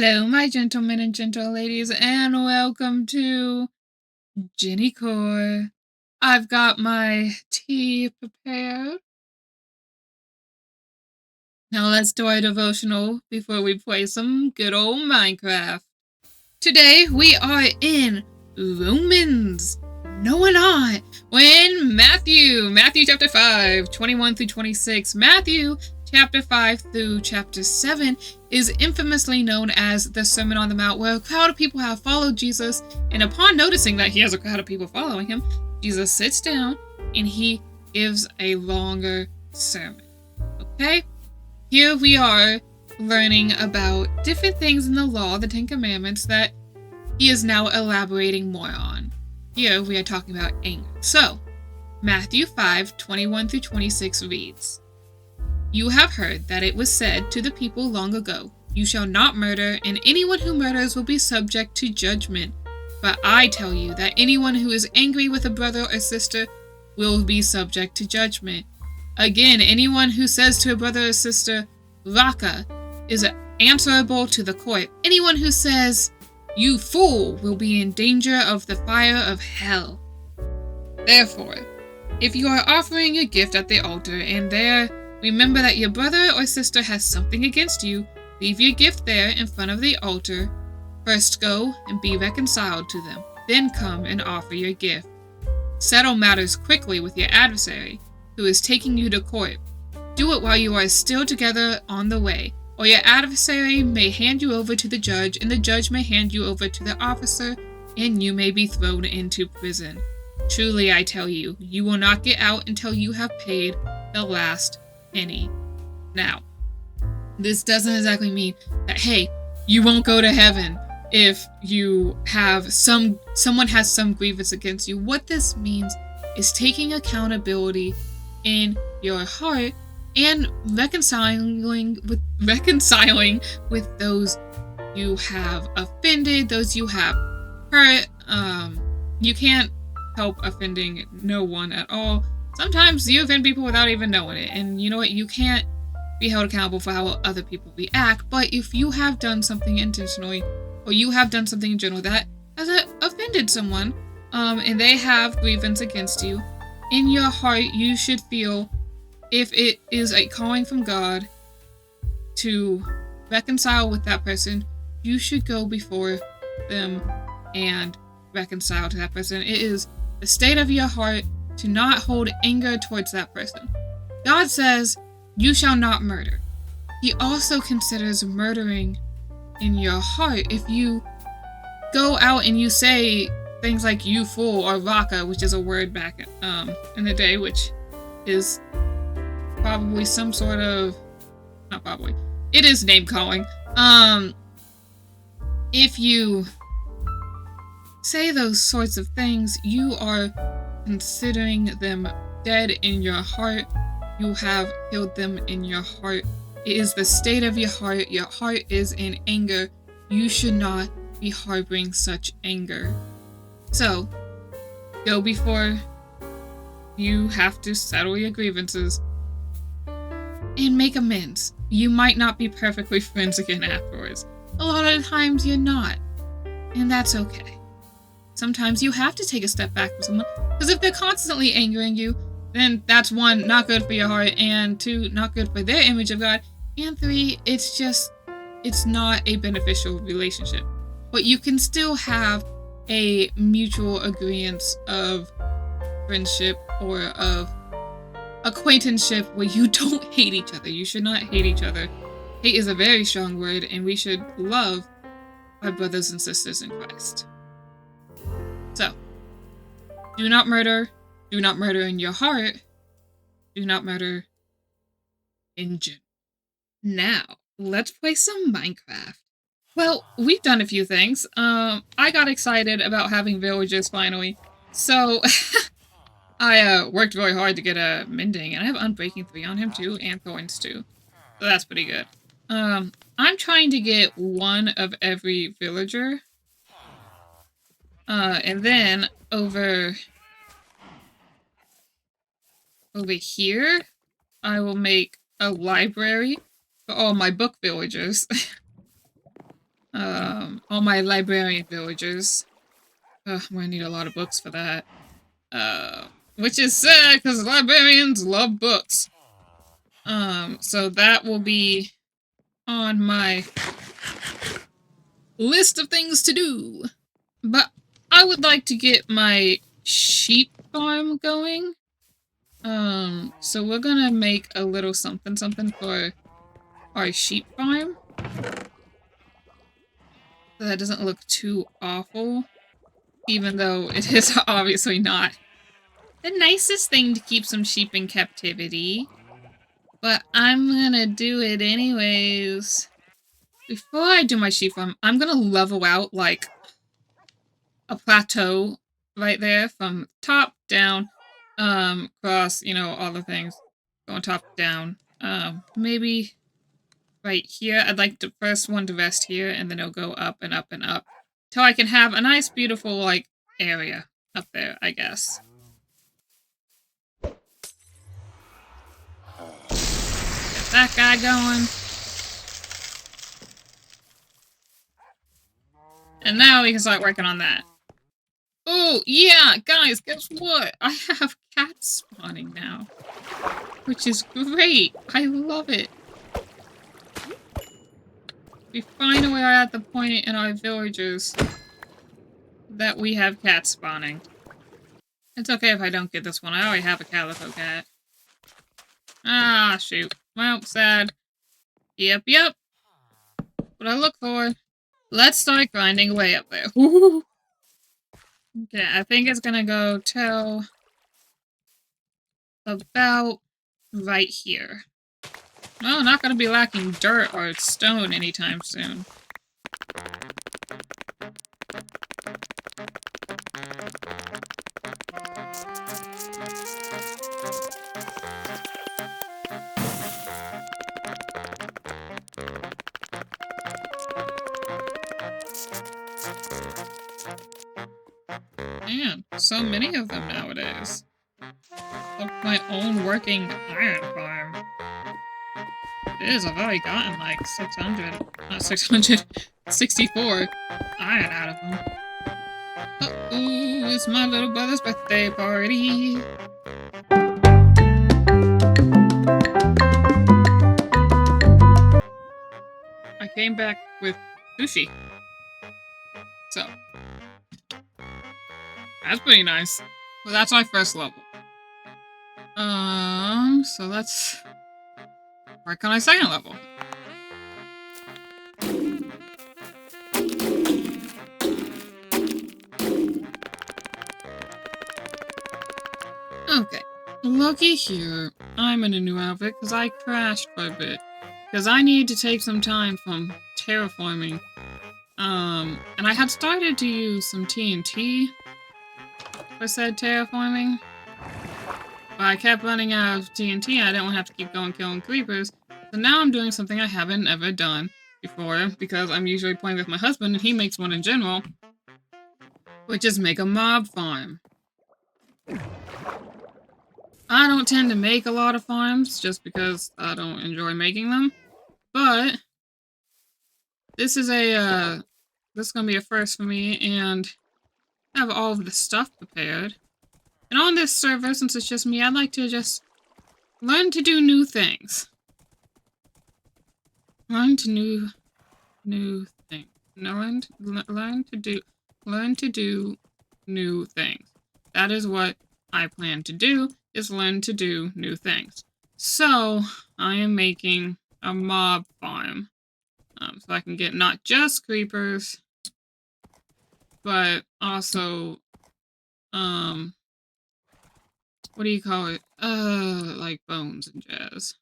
Hello, my gentlemen and gentle ladies, and welcome to JennyCore. I've got my tea prepared. Now let's do our devotional before we play some good old Minecraft. Today we are in Romans. No, we're not. We're in Matthew chapter 5, 21 through 26. Matthew chapter 5 through chapter 7 is infamously known as the Sermon on the Mount, where a crowd of people have followed Jesus, and upon noticing that he has a crowd of people following him, Jesus sits down and he gives a longer sermon. Okay? Here we are learning about different things in the law, the Ten Commandments, that he is now elaborating more on. Here we are talking about anger. So, Matthew 5, 21 through 26 reads, "You have heard that it was said to the people long ago, 'You shall not murder, and anyone who murders will be subject to judgment.' But I tell you that anyone who is angry with a brother or sister will be subject to judgment. Again, anyone who says to a brother or sister, 'Raka,' is answerable to the court. Anyone who says, 'You fool,' will be in danger of the fire of hell. Therefore, if you are offering a gift at the altar and there remember that your brother or sister has something against you, leave your gift there in front of the altar. First go and be reconciled to them. Then come and offer your gift. Settle matters quickly with your adversary, who is taking you to court. Do it while you are still together on the way, or your adversary may hand you over to the judge, and the judge may hand you over to the officer, and you may be thrown into prison. Truly, I tell you, you will not get out until you have paid the last penny." Now, this doesn't exactly mean that, hey, you won't go to heaven if you have someone has some grievance against you. What this means is taking accountability in your heart and reconciling with those you have offended, those you have hurt. You can't help offending no one at all. Sometimes you offend people without even knowing it, and you know what? You can't be held accountable for how other people react. But if you have done something intentionally, or you have done something in general that has offended someone, and they have grievance against you, in your heart you should feel, if it is a calling from God to reconcile with that person, you should go before them and reconcile to that person. It is the state of your heart to not hold anger towards that person. God says, "You shall not murder." He also considers murdering in your heart. If you go out and you say things like "you fool" or "raka," which is a word back in the day, which is probably some sort of, not probably, it is name calling. If you say those sorts of things, you are considering them dead in your heart. You have killed them in your heart. It is the state of your heart. Your heart is in anger. You should not be harboring such anger. So, go before you have to settle your grievances and make amends. You might not be perfectly friends again afterwards. A lot of the times you're not, and that's okay. Sometimes you have to take a step back from someone, because if they're constantly angering you, then that's one, not good for your heart, and two, not good for their image of God, and three, it's not a beneficial relationship. But you can still have a mutual agreement of friendship or of acquaintanceship where you don't hate each other. You should not hate each other. Hate is a very strong word, and we should love our brothers and sisters in Christ. So, do not murder. Do not murder in your heart. Do not murder in general. Now, let's play some Minecraft. Well, we've done a few things. I got excited about having villagers finally. So, I worked really hard to get a mending, and I have unbreaking 3 on him too, and thorns too. So that's pretty good. I'm trying to get one of every villager. And then over here, I will make a library for all my book villagers. all my librarian villagers. I'm gonna need a lot of books for that. Which is sad, because librarians love books. So that will be on my list of things to do. But I would like to get my sheep farm going. So we're gonna make a little something for our sheep farm. So that doesn't look too awful. Even though it is obviously not the nicest thing to keep some sheep in captivity. But I'm gonna do it anyways. Before I do my sheep farm, I'm gonna level out, like, a plateau right there from top down, across, you know, all the things. Going top down. Maybe right here. I'd like the first one to rest here, and then it'll go up and up and up. Till I can have a nice, beautiful, like, area up there, I guess. Get that guy going. And now we can start working on that. Oh, yeah, guys, guess what? I have cats spawning now. Which is great. I love it. We finally are at the point in our villagers that we have cats spawning. It's okay if I don't get this one. I already have a calico cat. Ah, shoot. Well, sad. Yep. What I look for. Let's start grinding away up there. Woo! Okay, I think it's gonna go till about right here. Oh, not gonna be lacking dirt or stone anytime soon. Man, so many of them nowadays. Like my own working iron farm. It is, I've already gotten like 600, not 600, 64 iron out of them. Uh-oh, it's my little brother's birthday party. I came back with sushi. So, that's pretty nice. Well, that's my first level. So let's work on our second level. Okay, looky here. I'm in a new outfit because I crashed for a bit. Because I need to take some time from terraforming. And I had started to use some TNT for said terraforming. But I kept running out of TNT, I didn't want to have to keep going killing creepers. So now I'm doing something I haven't ever done before, because I'm usually playing with my husband and he makes one in general, which is make a mob farm. I don't tend to make a lot of farms, just because I don't enjoy making them, but this is this is gonna be a first for me, and I have all of the stuff prepared. And on this server, since it's just me, I'd like to just learn to do new things. Learn to new things. Learn to do new things. That is what I plan to do, is learn to do new things. So, I am making a mob farm. So I can get not just creepers, but also, what do you call it? Like bones and jazz.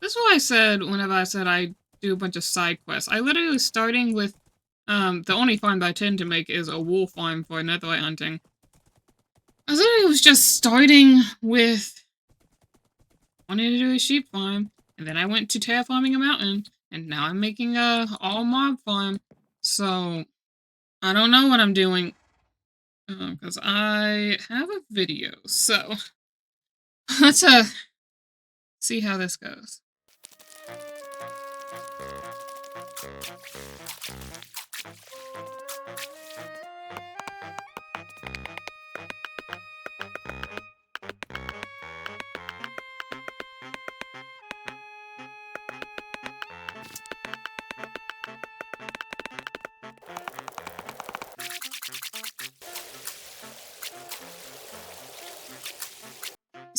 This is what I said whenever I said I do a bunch of side quests. I literally was starting with, the only farm that I tend to make is a wool farm for netherite hunting. I literally was just starting with wanting to do a sheep farm, and then I went to terraforming a mountain, and now I'm making a all mob farm. So, I don't know what I'm doing, because I have a video, so let's, see how this goes.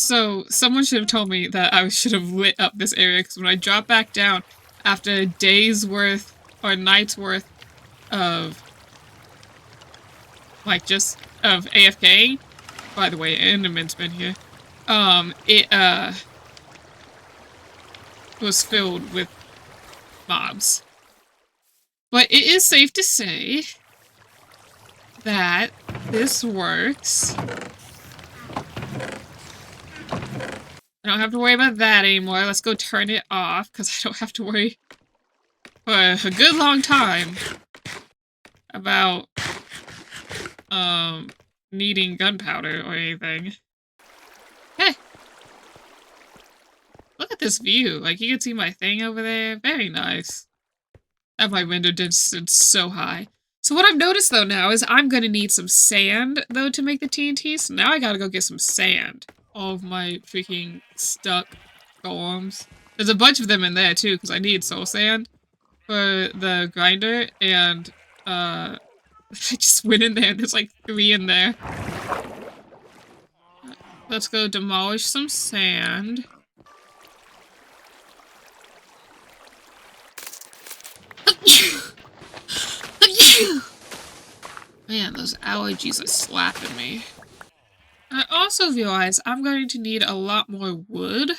So, someone should have told me that I should have lit up this area, because when I dropped back down after a day's worth or night's worth of, like, just of AFK, by the way, Enderman's been here, it, was filled with mobs. But it is safe to say that this works. I don't have to worry about that anymore. Let's go turn it off, because I don't have to worry for a good long time about, needing gunpowder or anything. Hey! Look at this view. Like, you can see my thing over there. Very nice. And my window distance so high. So what I've noticed, though, now is I'm gonna need some sand, though, to make the TNT. So now I gotta go get some sand. All of my freaking stuck golems. There's a bunch of them in there, too, because I need soul sand for the grinder, and, I just went in there, and there's like 3 in there. Let's go demolish some sand. Man, those allergies are slapping me. I also realize I'm going to need a lot more wood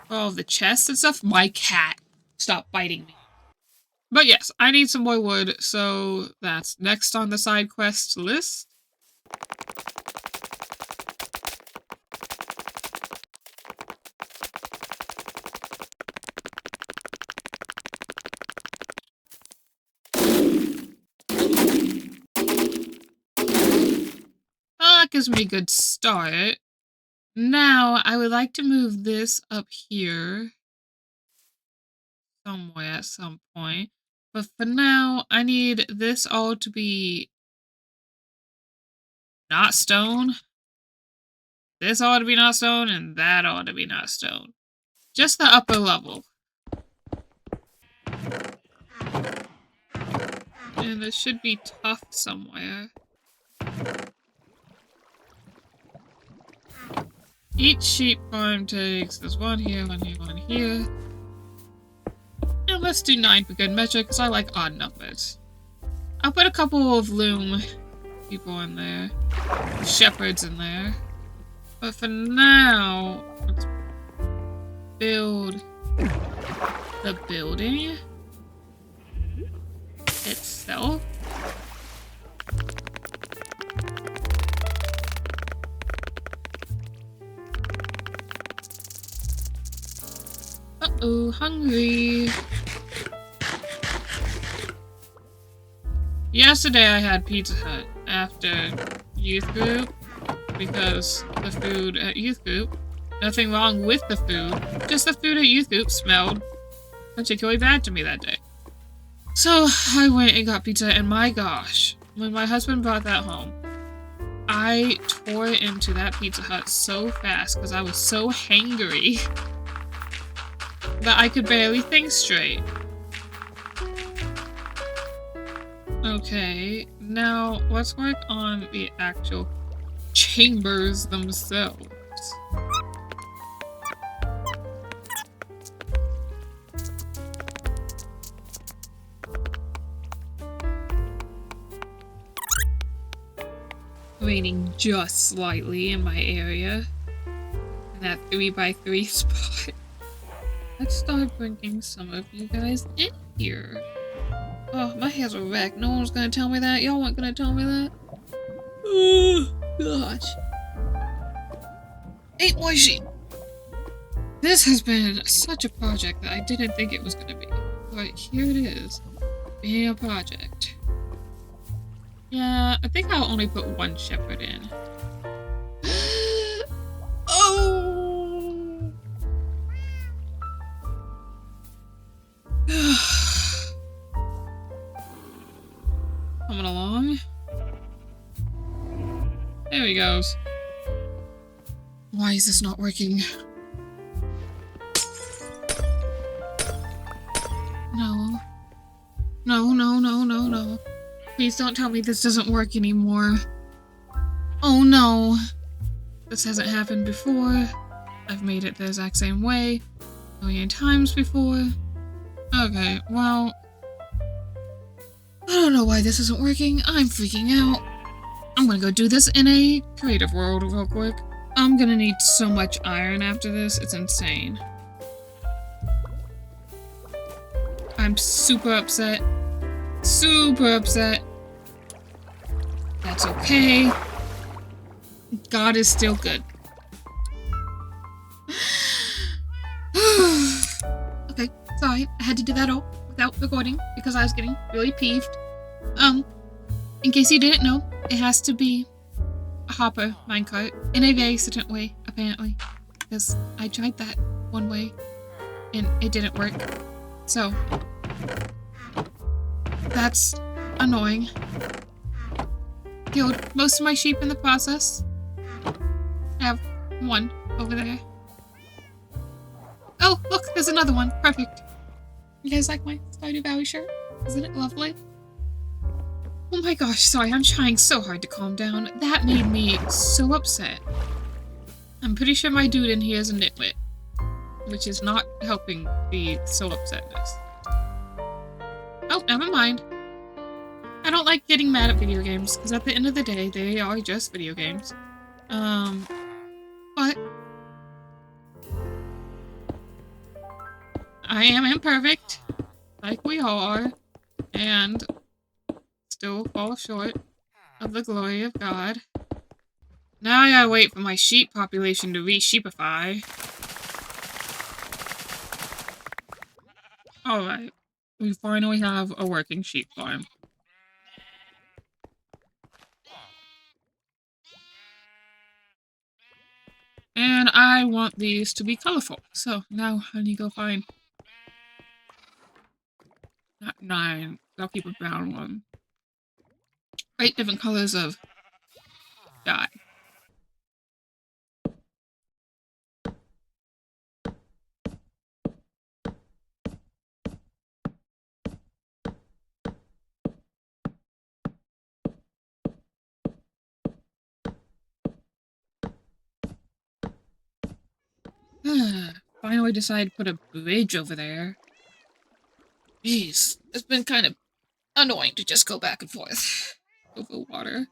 for all of the chests and stuff. My cat, stop biting me. But yes, I need some more wood, so that's next on the side quest list. That gives me a good start. Now, I would like to move this up here somewhere at some point. But for now, I need this all to be not stone. This ought to be not stone, and that ought to be not stone. Just the upper level. And there should be tough somewhere. Each sheep farm takes, there's one here, one here, one here. And let's do 9 for good measure, because I like odd numbers. I'll put a couple of loom people in there. Shepherds in there. But for now, let's build the building itself. Uh-oh, hungry. Yesterday I had Pizza Hut after youth group because the food at youth group, nothing wrong with the food, just the food at youth group smelled particularly bad to me that day. So I went and got pizza, and my gosh, when my husband brought that home, I tore into that Pizza Hut so fast because I was so hangry that I could barely think straight. Okay, now let's work on the actual chambers themselves. Raining just slightly in my area. In that 3x3 spot. Let's start bringing some of you guys in here. Oh, my hair's a wreck. No one's gonna tell me that. Y'all weren't gonna tell me that. Oh, gosh. 8 more sheep. This has been such a project that I didn't think it was gonna be. But here it is. Being a project. Yeah, I think I'll only put 1 shepherd in. Oh! Coming along. There he goes. Why is this not working? No. No, no, no, no, no. Please don't tell me this doesn't work anymore. Oh no. This hasn't happened before. I've made it the exact same way a million times before. Okay, well, I don't know why this isn't working. I'm freaking out. I'm gonna go do this in a creative world real quick. I'm gonna need so much iron after this. It's insane. I'm super upset. Super upset. That's okay. God is still good. Okay, sorry. I had to do that all without recording because I was getting really peeved. In case you didn't know, it has to be a hopper minecart in a very certain way, apparently. Because I tried that one way and it didn't work. So, that's annoying. Killed most of my sheep in the process. I have one over there. Oh, look, there's another one. Perfect. You guys like my Stardew Valley shirt? Isn't it lovely? Oh my gosh, sorry, I'm trying so hard to calm down. That made me so upset. I'm pretty sure my dude in here is a nitwit, which is not helping the so upsetness. Oh, never mind. I don't like getting mad at video games, because at the end of the day, they are just video games. But I am imperfect, like we all are, and still fall short of the glory of God. Now I gotta wait for my sheep population to re-sheepify. Alright, we finally have a working sheep farm. And I want these to be colorful, so now I need to go find... Not 9, I'll keep a brown one. 8 different colors of dye. Finally decided to put a bridge over there. Jeez, it's been kind of annoying to just go back and forth over water.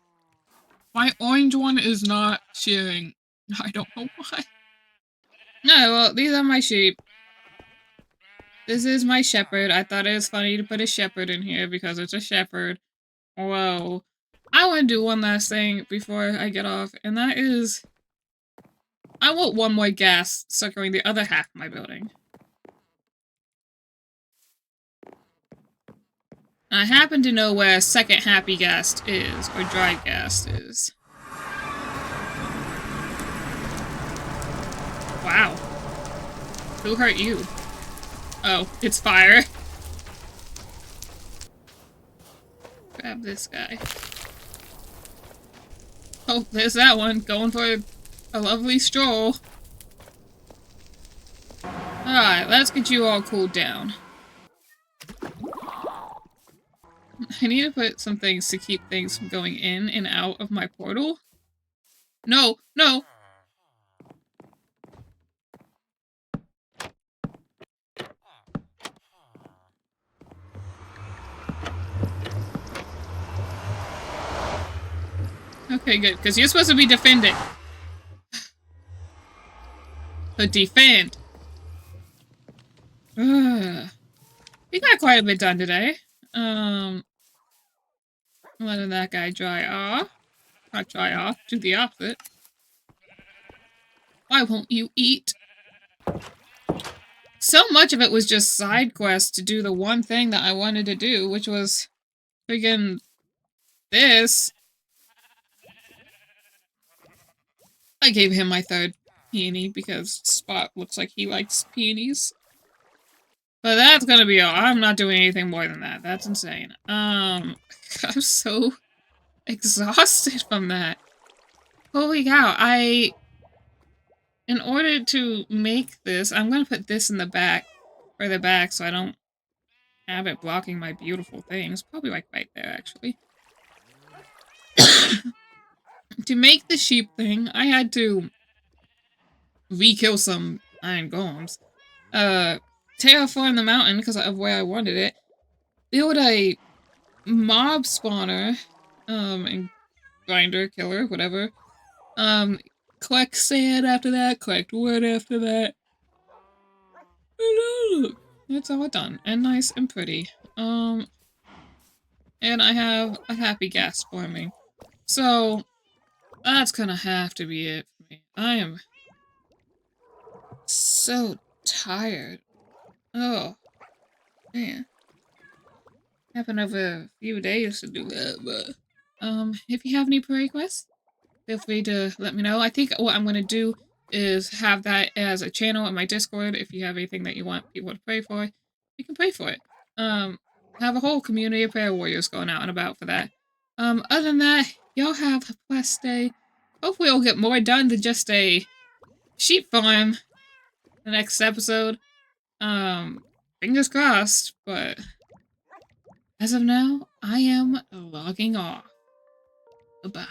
My orange one is not sharing. I don't know why. No, well, these are my sheep. This is my shepherd. I thought it was funny to put a shepherd in here because it's a shepherd. Whoa. I want to do one last thing before I get off, and that is... I want one more gas circling the other half of my building. I happen to know where second happy gas is, or dry gas is. Wow. Who hurt you? Oh, it's fire. Grab this guy. Oh, there's that one, going for a lovely stroll. Alright, let's get you all cooled down. I need to put some things to keep things from going in and out of my portal. No, no! Okay, good, because you're supposed to be defending. But defend. We got quite a bit done today. Letting that guy dry off. Not dry off, do the opposite. Why won't you eat? So much of it was just side quests to do the one thing that I wanted to do, which was friggin' this. I gave him my 3rd peony because Spot looks like he likes peonies. But that's gonna be all. I'm not doing anything more than that. That's insane. I'm so exhausted from that. Holy cow, in order to make this, I'm gonna put this in the back, further back, so I don't have it blocking my beautiful things. Probably like right there, actually. To make the sheep thing, I had to re-kill some iron golems. Terraform the mountain because of where I wanted it. Build a mob spawner, and grinder, killer, whatever. Collect sand after that, collect wood after that. Look, it's all done, and nice and pretty. And I have a happy gas forming. So, that's gonna have to be it for me. I am so tired. Oh, man. Happened over a few days to do that, but, if you have any prayer requests, feel free to let me know. I think what I'm gonna do is have that as a channel in my Discord. If you have anything that you want people to pray for, you can pray for it. Have a whole community of prayer warriors going out and about for that. Other than that, y'all have a blessed day. Hopefully we'll get more done than just a sheep farm the next episode. Fingers crossed, but as of now, I am logging off. Goodbye.